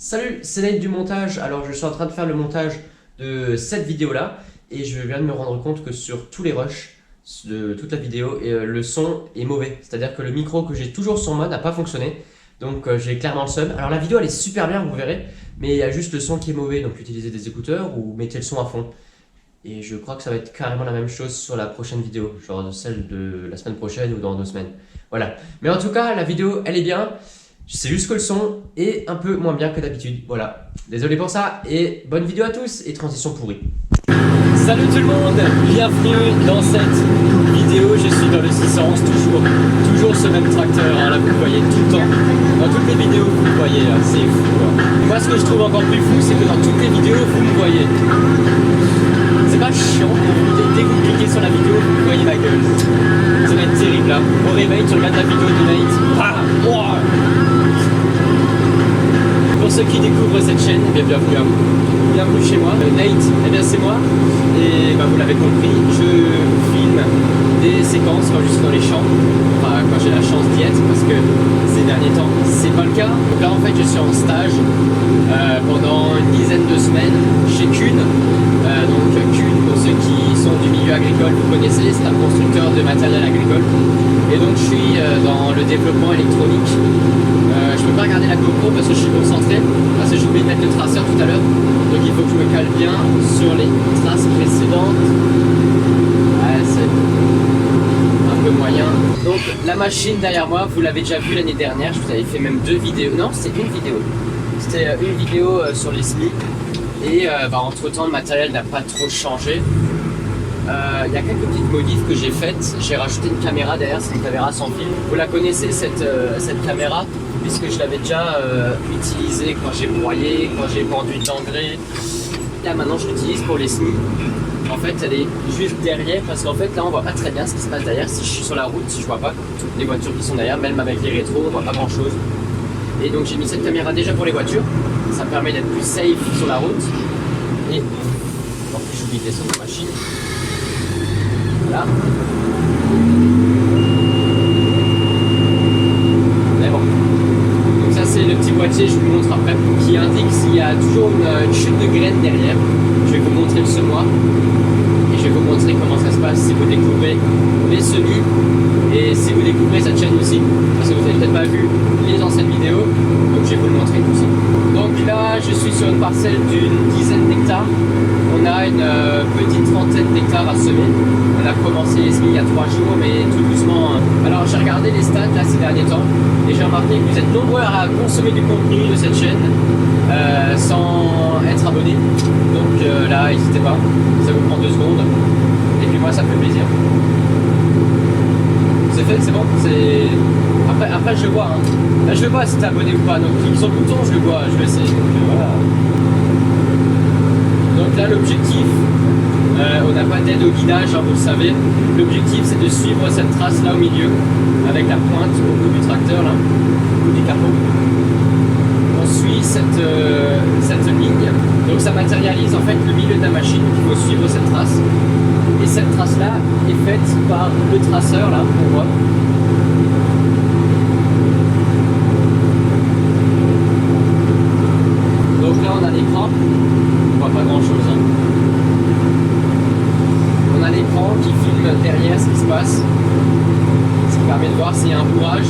Salut, c'est Nate du montage. Alors je suis en train de faire le montage de cette vidéo là et je viens de me rendre compte que sur tous les rushs de toute la vidéo, le son est mauvais. C'est-à-dire que le micro que j'ai toujours sur moi n'a pas fonctionné. Donc j'ai clairement le seum. Alors la vidéo elle est super bien, vous verrez, mais il y a juste le son qui est mauvais. Donc utilisez des écouteurs ou mettez le son à fond. Et je crois que ça va être carrément la même chose sur la prochaine vidéo, genre celle de la semaine prochaine ou dans 2 semaines. Voilà. Mais en tout cas, la vidéo elle est bien. C'est juste que le son est un peu moins bien que d'habitude. Voilà. Désolé pour ça et bonne vidéo à tous et transition pourrie. Salut tout le monde, bienvenue dans cette vidéo. Je suis dans le 611, toujours ce même tracteur, hein, là vous le voyez tout le temps. Dans toutes les vidéos vous le voyez, hein, c'est fou. Hein. Moi ce que je trouve encore plus fou, c'est que dans toutes les vidéos vous me voyez. C'est pas chiant, dès que vous cliquez sur la vidéo, vous voyez ma gueule. Ça va être terrible là. Au réveil, tu regardes la vidéo de Nate. Pour ceux qui découvrent cette chaîne, eh bien, bienvenue à vous. Bienvenue chez moi. Nate, eh bien c'est moi. Et vous l'avez compris, je filme des séquences quand je suis dans les champs. Enfin, quand j'ai la chance d'y être, parce que ces derniers temps, c'est pas le cas. Donc là, en fait, je suis en stage pendant une dizaine de semaines chez Kuhn. Donc Kuhn, pour ceux qui sont du milieu agricole, vous connaissez, c'est un constructeur de matériel agricole. Et donc je suis dans le développement électronique. Je peux pas regarder la GoPro parce que je suis concentré, parce que j'ai oublié de mettre le traceur tout à l'heure. Donc il faut que je me cale bien sur les traces précédentes. Ouais, c'est un peu moyen. Donc la machine derrière moi, vous l'avez déjà vue l'année dernière, je vous avais fait même 2 vidéos. Non, c'était une vidéo. C'était une vidéo sur les SMI. Et entre temps le matériel n'a pas trop changé. Il y a quelques petites modifs que j'ai faites. J'ai rajouté une caméra derrière, c'est une caméra sans fil. Vous la connaissez cette caméra, puisque je l'avais déjà utilisée quand j'ai broyé, quand j'ai vendu de l'engrais. Là maintenant je l'utilise pour les SMI. En fait elle est juste derrière, parce qu'en fait là on voit pas très bien ce qui se passe derrière. Si je suis sur la route, si je vois pas les voitures qui sont derrière, même avec les rétros, on voit pas grand chose. Et donc j'ai mis cette caméra déjà pour les voitures. Ça me permet d'être plus safe sur la route. Et en plus j'oublie de descendre la machine. Voilà. Mais bon. Donc ça c'est le petit boîtier, je vous montre après, qui indique s'il y a toujours une chute de graines derrière. Je vais vous montrer le semoir. Et je vais vous montrer comment ça se passe si vous découvrez les semis. Et si vous découvrez cette chaîne aussi. Parce que vous n'avez peut-être pas vu les anciennes vidéos. Donc je vais vous le montrer tout ça. Donc là je suis sur une parcelle d'une dizaine d'hectares. On a une petite trentaine d'hectares à semer. On a commencé les semis il y a 3 jours, mais tout doucement. Alors j'ai regardé les stats là ces derniers temps et j'ai remarqué que vous êtes nombreux à consommer du contenu de cette chaîne sans être abonné. Donc là, n'hésitez pas, ça vous prend 2 secondes. Et puis moi ça me fait plaisir. C'est fait, c'est bon. Après je vois. Hein. Là je vois si t'es abonné ou pas. Donc clique sur le bouton, je le vois, je le sais. Donc voilà. Donc là l'objectif, on n'a pas d'aide au guidage, hein, vous le savez. L'objectif c'est de suivre cette trace là au milieu, avec la pointe au bout du tracteur, là, au bout du capot. On suit cette ligne, donc ça matérialise en fait le milieu de la machine, il faut suivre cette trace. Et cette trace là est faite par le traceur là, on voit. Donc là on a l'écran, on voit pas grand chose. Hein. On a l'écran qui filme derrière ce qui se passe, ce qui permet de voir s'il y a un bourrage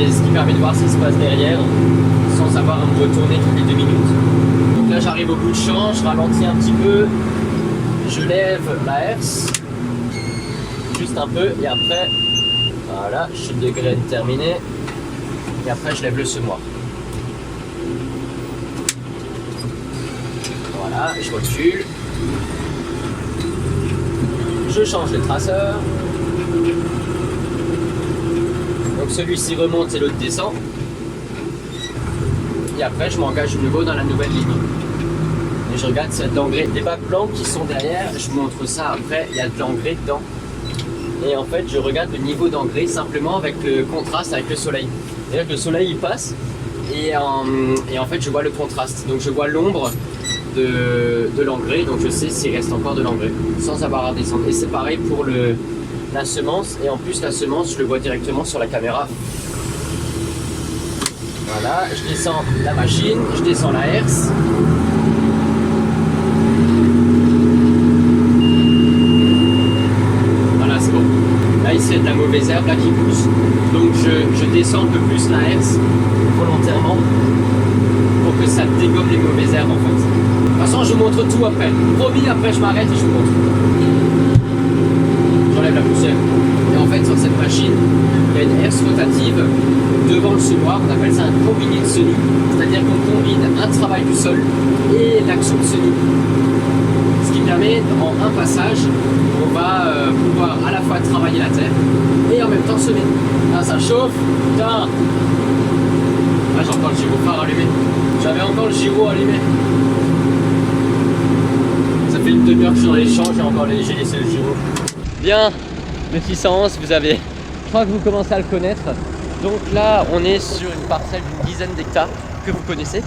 et ce qui permet de voir ce qui se passe derrière sans avoir à me retourner toutes les 2 minutes. Donc là j'arrive au bout de champ, je ralentis un petit peu, je lève la herse juste un peu et après voilà, chute de graines terminée et après je lève le semoir. Voilà, je recule. Je change le traceur. Donc celui-ci remonte et l'autre descend. Et après je m'engage de nouveau dans la nouvelle ligne. Et je regarde s'il y a de l'engrais. Les bacs blancs qui sont derrière, je vous montre ça après, il y a de l'engrais dedans. Et en fait je regarde le niveau d'engrais simplement avec le contraste avec le soleil. Et là le soleil il passe et en fait je vois le contraste. Donc je vois l'ombre de l'engrais, donc je sais s'il reste encore de l'engrais sans avoir à descendre. Et c'est pareil pour la semence, et en plus la semence je le vois directement sur la caméra. Voilà, je descends la machine, je descends la herse. Voilà, c'est bon. Là, ici, il y a de la mauvaise herbe là, qui pousse. Donc, je descends un peu plus la herse volontairement pour que ça dégomme les mauvaises herbes en fait. De toute façon, je vous montre tout après. Promis, après, je m'arrête et je vous montre. J'enlève la poussière. Et en fait, sur cette machine, il y a une herse rotative devant le semoir. On appelle ça un combiné de semis. C'est-à-dire qu'on combine un travail du sol et l'action de semis. Ce qui permet, en un passage, on va pouvoir à la fois travailler la terre et en même temps semer. Ah, ça chauffe. Putain. Ah, j'ai encore le gyrophare allumé. J'avais encore le gyro allumé. Ça fait une demi-heure que je suis dans les champs, j'ai laissé le gyro. Bien, le 611, je crois que vous commencez à le connaître. Donc là, on est sur une parcelle d'une dizaine d'hectares que vous connaissez.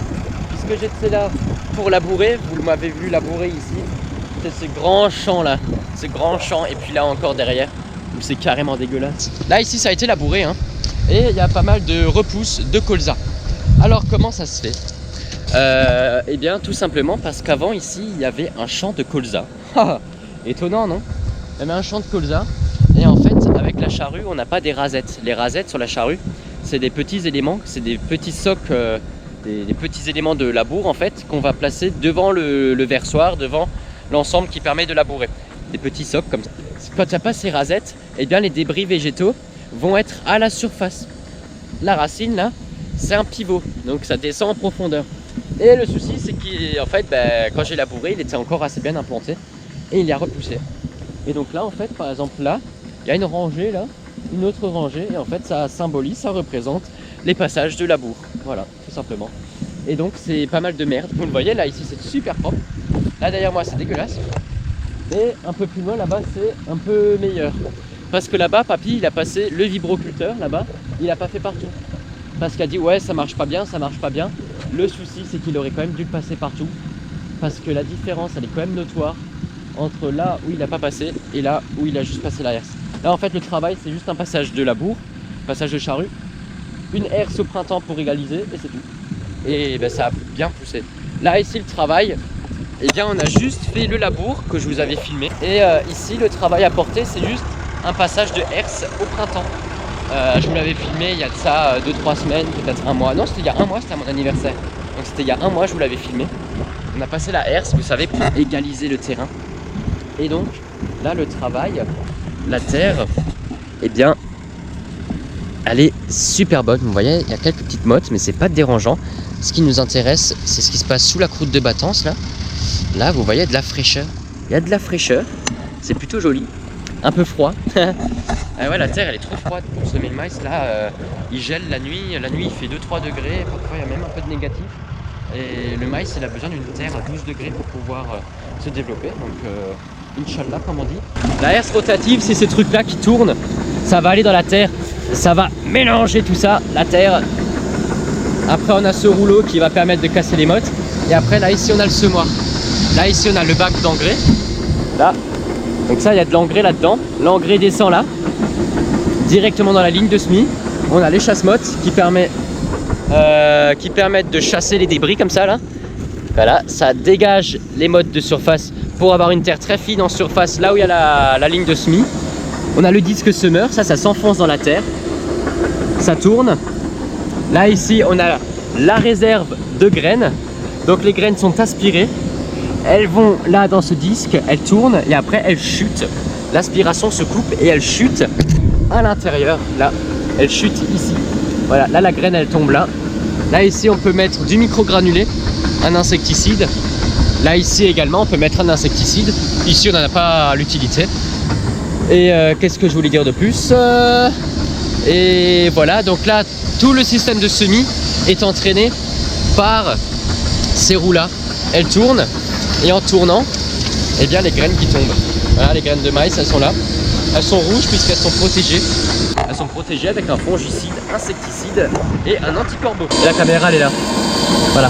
Puisque j'étais là pour labourer, vous m'avez vu labourer ici. C'est ce grand champ là, ce grand champ. Et puis là encore derrière, où c'est carrément dégueulasse. Là ici, ça a été labouré, hein. Et il y a pas mal de repousses de colza. Alors comment ça se fait? Eh bien tout simplement parce qu'avant ici il y avait un champ de colza. Étonnant, non? Il y avait un champ de colza et en fait avec la charrue on n'a pas des rasettes. Les rasettes sur la charrue c'est des petits éléments, c'est des petits socs, des petits éléments de labour en fait qu'on va placer devant le versoir, devant l'ensemble qui permet de labourer. Des petits socs comme ça. Quand il n'y a pas ces rasettes, eh bien les débris végétaux vont être à la surface. La racine là, c'est un pivot, donc ça descend en profondeur. Et le souci c'est qu'en fait, quand j'ai labouré, il était encore assez bien implanté et il a repoussé. Et donc là en fait, par exemple là, il y a une rangée là, une autre rangée, et en fait ça symbolise, ça représente les passages de labour. Voilà, tout simplement. Et donc c'est pas mal de merde. Vous le voyez là, ici c'est super propre. Là derrière moi c'est dégueulasse. Et un peu plus loin là-bas c'est un peu meilleur. Parce que là-bas, papy, il a passé le vibroculteur, là-bas, il a pas fait partout. Parce qu'il a dit, ouais, ça marche pas bien, ça marche pas bien. Le souci, c'est qu'il aurait quand même dû le passer partout. Parce que la différence, elle est quand même notoire entre là où il n'a pas passé et là où il a juste passé la herse. Là, en fait, le travail, c'est juste un passage de labour, passage de charrue, une herse au printemps pour égaliser, et c'est tout. Et ben, ça a bien poussé. Là, ici, le travail, eh bien, on a juste fait le labour que je vous avais filmé. Et ici, le travail apporté, c'est juste un passage de herse au printemps. Je vous l'avais filmé il y a de ça 2-3 semaines, peut-être un mois. Non, c'était il y a un mois, c'était à mon anniversaire. Donc c'était il y a un mois, je vous l'avais filmé. On a passé la herse, vous savez, pour égaliser le terrain. Et donc, là, le travail, la terre, eh bien, elle est super bonne. Vous voyez, il y a quelques petites mottes, mais c'est pas dérangeant. Ce qui nous intéresse, c'est ce qui se passe sous la croûte de battance, là. Là, vous voyez, de la fraîcheur. Il y a de la fraîcheur. C'est plutôt joli. Un peu froid. Ah ouais, la terre elle est trop froide pour semer le maïs. Là, il gèle la nuit il fait 2-3 degrés, parfois il y a même un peu de négatif. Et le maïs il a besoin d'une terre à 12 degrés pour pouvoir se développer. Donc, Inch'Allah, comme on dit. La herse rotative, c'est ces trucs là qui tournent. Ça va aller dans la terre, ça va mélanger tout ça, la terre. Après, on a ce rouleau qui va permettre de casser les mottes. Et après, là, ici, on a le semoir. Là, ici, on a le bac d'engrais. Là. Donc ça, il y a de l'engrais là-dedans. L'engrais descend là, directement dans la ligne de semis. On a les chasse-mottes qui permettent de chasser les débris comme ça là. Voilà, ça dégage les mottes de surface pour avoir une terre très fine en surface là où il y a la ligne de semis. On a le disque semeur, ça s'enfonce dans la terre. Ça tourne. Là ici, on a la réserve de graines. Donc les graines sont aspirées. Elles vont là dans ce disque, elles tournent et après elles chutent. L'aspiration se coupe et elle chute à l'intérieur. Là, elle chute ici. Voilà, là la graine elle tombe là. Là ici on peut mettre du microgranulé, un insecticide. Là ici également on peut mettre un insecticide. Ici on n'en a pas l'utilité. Et qu'est-ce que je voulais dire de plus? Et voilà, donc là tout le système de semis est entraîné par ces roues là. Elles tournent. Et en tournant, eh bien les graines qui tombent. Voilà, les graines de maïs, elles sont là. Elles sont rouges puisqu'elles sont protégées. Elles sont protégées avec un fongicide, insecticide et un anti-corbeau. Et la caméra, elle est là. Voilà.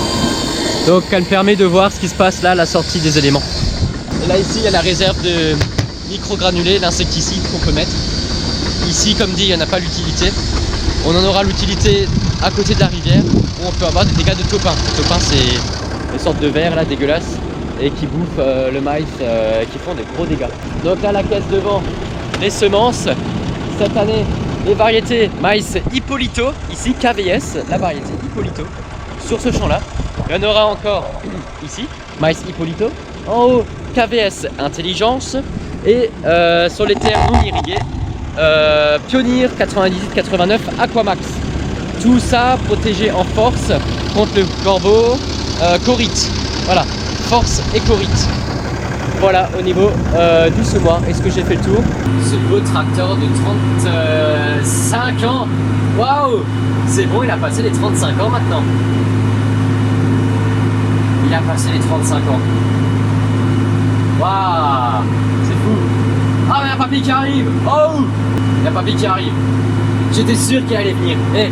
Donc elle permet de voir ce qui se passe là à la sortie des éléments. Et là ici, il y a la réserve de microgranulés, l'insecticide qu'on peut mettre. Ici, comme dit, il n'y en a pas l'utilité. On en aura l'utilité à côté de la rivière où on peut avoir des dégâts de topin. Le topin, c'est une sorte de ver là dégueulasse et qui bouffe le maïs, qui font des gros dégâts. Donc là, la caisse devant, les semences. Cette année, les variétés maïs Hippolito, ici KVS, la variété Hippolito, sur ce champ-là. Il y en aura encore ici, maïs Hippolito. En haut, KVS Intelligence. Et sur les terres non irriguées, Pionnier 98-89 Aquamax. Tout ça protégé en force contre le corbeau, Corite. Voilà, force et Corite. Voilà au niveau du semoir. Est-ce que j'ai fait le tour? Ce beau tracteur de 35 ans. Waouh! C'est bon, il a passé les 35 ans maintenant. Il a passé les 35 ans. Waouh! C'est fou! Ah, mais il y a papy qui arrive! Oh! Il y a papy qui arrive. J'étais sûr qu'il allait venir. Eh!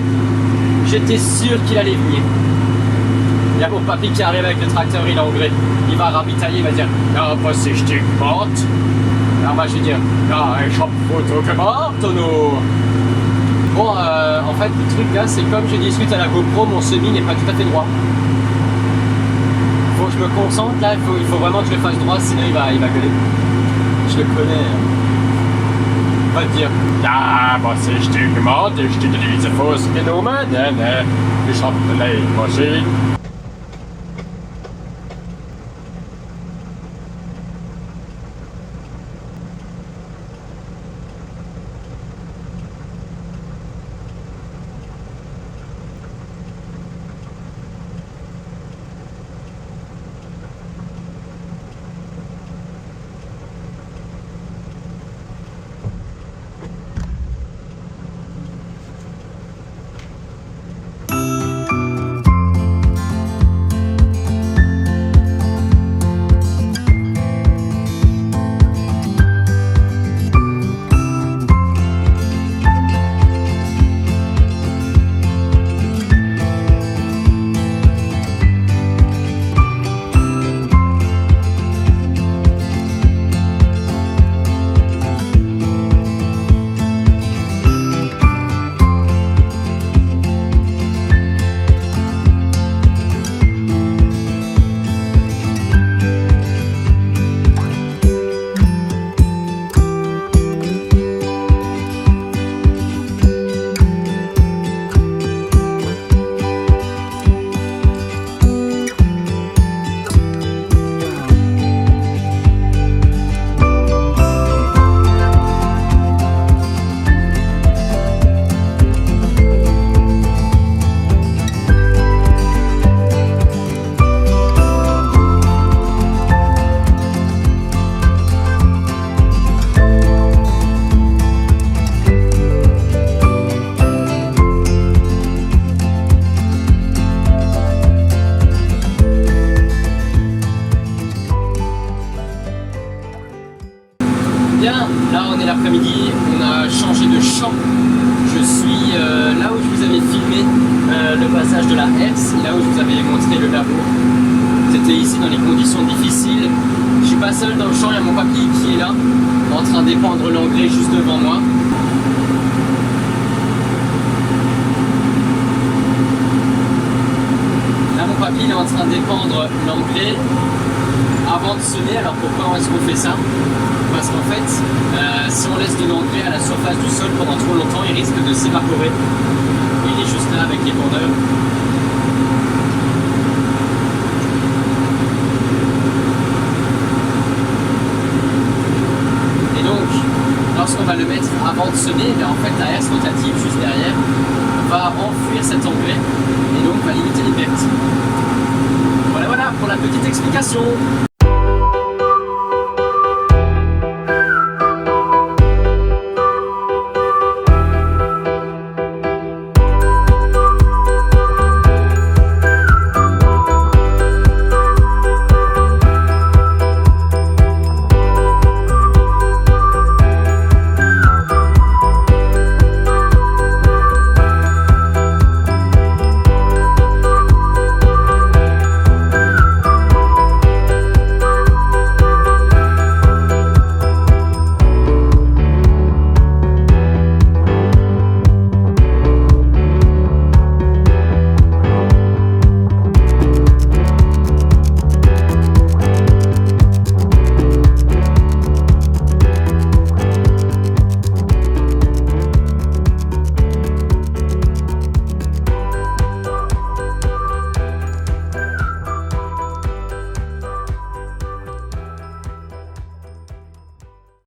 J'étais sûr qu'il allait venir. Il y a mon papy qui arrive avec le tracteur, il est anglais. Il va ravitailler, il va dire ja, was ist die gemacht? Alors moi je vais dire ja, ich hab Foto gemacht, no. Bon, en fait, le truc là, c'est comme je discute à la GoPro, mon semi n'est pas tout à fait droit. Faut que je me concentre là, il faut vraiment que je le fasse droit, sinon il va gueuler. Je le connais. Il va te dire ja, was ist die gemacht? Ich habe diese Fuß genommen, ne? Ich hab eine Leihmaschine. Bien, là on est l'après-midi, on a changé de champ. Je suis là où je vous avais filmé le passage de la herse, là où je vous avais montré le labour. C'était ici dans les conditions difficiles. Je suis pas seul dans le champ, il y a mon papy qui est là, en train d'épandre l'engrais juste devant moi. Là mon papy il est en train d'épandre l'engrais avant de semer. Alors pourquoi est-ce qu'on fait ça? Parce qu'en fait, si on laisse de l'engrais à la surface du sol pendant trop longtemps, il risque de s'évaporer. Il est juste là avec l'épandeur. Et donc, lorsqu'on va le mettre avant de semer, en fait la herse rotative juste derrière va enfouir cet engrais et donc va limiter les pertes. Voilà pour la petite explication.